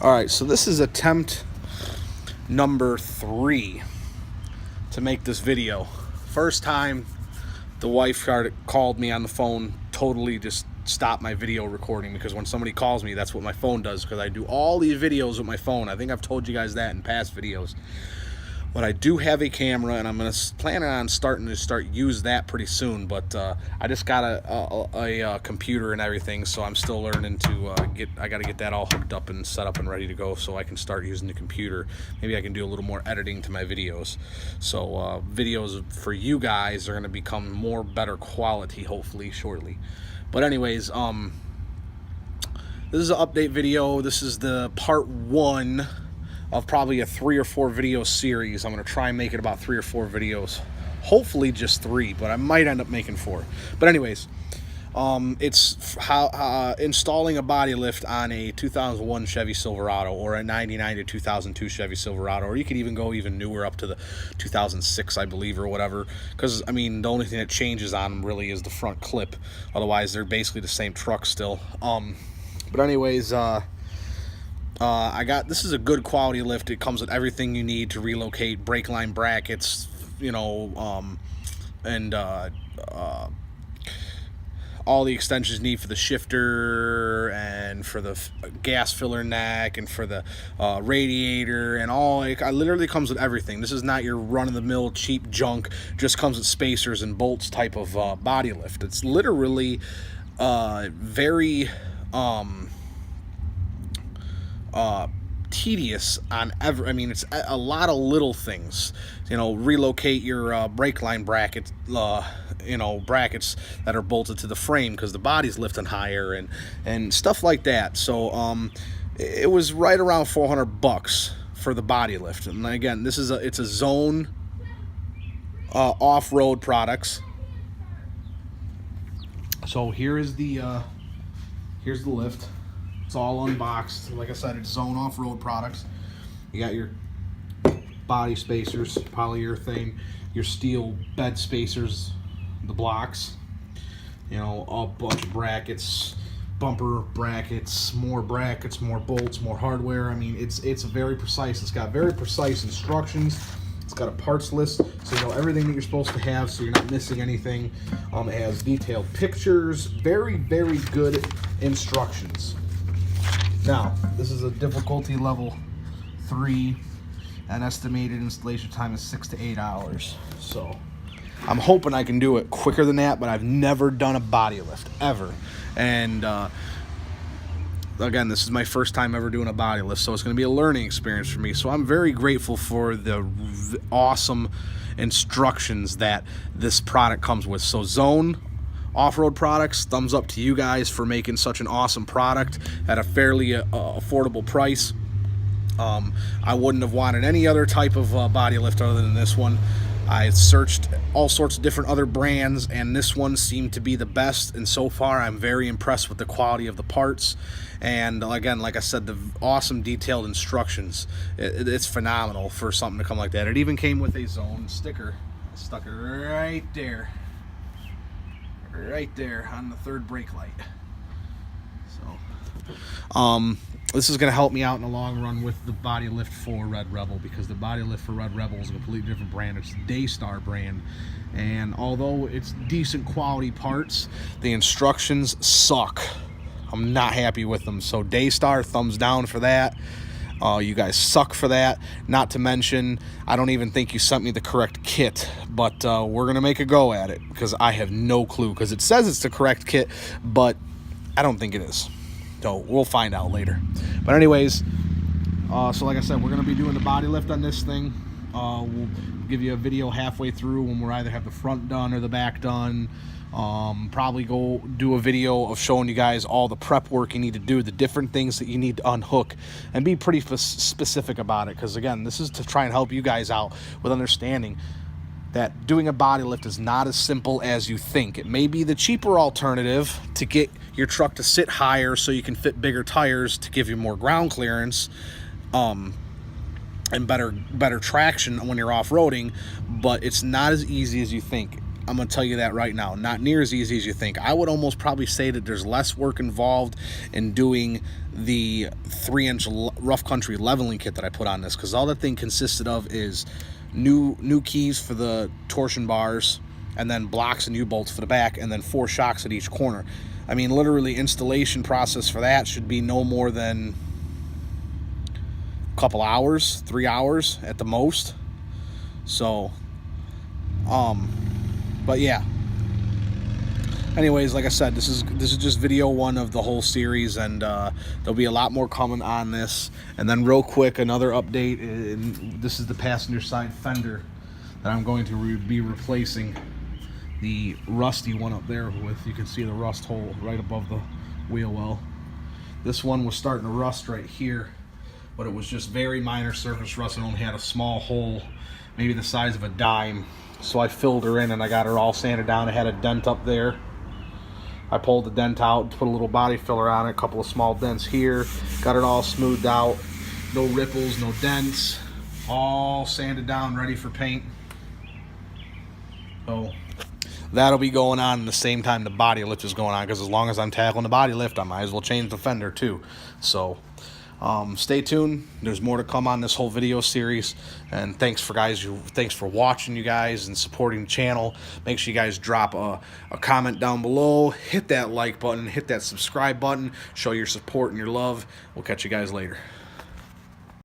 Alright, so this is attempt number 3 to make this video. First time the wife called me on the phone, totally just stopped my video recording, because when somebody calls me, that's what my phone does, because I do all these videos with my phone. I think I've told you guys that in past videos. But I do have a camera, and I'm planning on starting to use that pretty soon. But I just got a computer and everything, so I'm still learning to I got to get that all hooked up and set up and ready to go, so I can start using the computer. Maybe I can do a little more editing to my videos. So videos for you guys are going to become better quality, hopefully shortly. But anyways, this is an update video. This is the part 1 of probably a 3 or 4 video series. I'm going to try and make it about 3 or 4 videos. Hopefully just 3, but I might end up making 4. But anyways, it's how installing a body lift on a 2001 Chevy Silverado, or a 99 to 2002 Chevy Silverado, or you could even go newer up to the 2006, I believe, or whatever. Because, I mean, the only thing that changes on them really is the front clip. Otherwise, they're basically the same truck still. But anyways, this is a good quality lift. It comes with everything you need to relocate, brake line brackets, and all the extensions you need for the shifter, and for the gas filler neck, and for the radiator, and all. It literally comes with everything. This is not your run-of-the-mill cheap junk. Just comes with spacers and bolts type of body lift. It's literally very tedious on it's a lot of little things. Relocate your brake line brackets, brackets that are bolted to the frame because the body's lifting higher, and stuff like that. So it was right around $400 for the body lift. And again, it's a Zone off-road products. So here's the lift. It's all unboxed. Like I said, it's Zone off-road products. You got your body spacers, polyurethane, your steel bed spacers, the blocks, a bunch of brackets, bumper brackets, more bolts, more hardware. It's very precise. It's got very precise instructions. It's got a parts list, so you know everything that you're supposed to have, so you're not missing anything. It has detailed pictures, very, very good instructions. Now, this is a difficulty level 3, and estimated installation time is 6 to 8 hours. So I'm hoping I can do it quicker than that, but I've never done a body lift, ever. And again, this is my first time ever doing a body lift, so it's going to be a learning experience for me. So I'm very grateful for the awesome instructions that this product comes with. So Zone off-road products, thumbs up to you guys for making such an awesome product at a fairly affordable price. I wouldn't have wanted any other type of body lift other than this one. I searched all sorts of different other brands, and this one seemed to be the best, and so far I'm very impressed with the quality of the parts. And again, like I said, the awesome detailed instructions. It's phenomenal for something to come like that. It even came with a Zone sticker. I stuck it right there on the third brake light. So this is going to help me out in the long run with the body lift for Red Rebel, because the body lift for Red Rebel is a completely different brand. It's the Daystar brand, and although it's decent quality parts, the instructions suck. I'm not happy with them. So Daystar, thumbs down for that. You guys suck for that. Not to mention, I don't even think you sent me the correct kit, but we're going to make a go at it, because I have no clue, because it says it's the correct kit, but I don't think it is. So we'll find out later. But anyways, so like I said, we're going to be doing the body lift on this thing. We'll give you a video halfway through when we're either have the front done or the back done. Probably go do a video of showing you guys all the prep work you need to do, the different things that you need to unhook, and be pretty specific about it, because again, this is to try and help you guys out with understanding that doing a body lift is not as simple as you think. It may be the cheaper alternative to get your truck to sit higher so you can fit bigger tires to give you more ground clearance, and better traction when you're off-roading, but it's not as easy as you think. I'm going to tell you that right now. Not near as easy as you think. I would almost probably say that there's less work involved in doing the 3-inch rough country leveling kit that I put on this, because all that thing consisted of is new keys for the torsion bars, and then blocks and U-bolts for the back, and then 4 shocks at each corner. I mean, literally, installation process for that should be no more than a couple hours, 3 hours at the most. So, but yeah. Anyways, like I said, this is just video 1 of the whole series, and there'll be a lot more coming on this. And then real quick, another update, and this is the passenger side fender that I'm going to be replacing the rusty one up there with. You can see the rust hole right above the wheel well. This one was starting to rust right here, but it was just very minor surface rust. It only had a small hole, maybe the size of a dime. So I filled her in and I got her all sanded down. It had a dent up there. I pulled the dent out, put a little body filler on it, a couple of small dents here, got it all smoothed out. No ripples, no dents, all sanded down, ready for paint. So that'll be going on at the same time the body lift is going on, because as long as I'm tackling the body lift, I might as well change the fender too. So stay tuned. There's more to come on this whole video series, and thanks for watching, you guys, and supporting the channel. Make sure you guys drop a comment down below, hit that like button, hit that subscribe button, show your support and your love. We'll catch you guys later.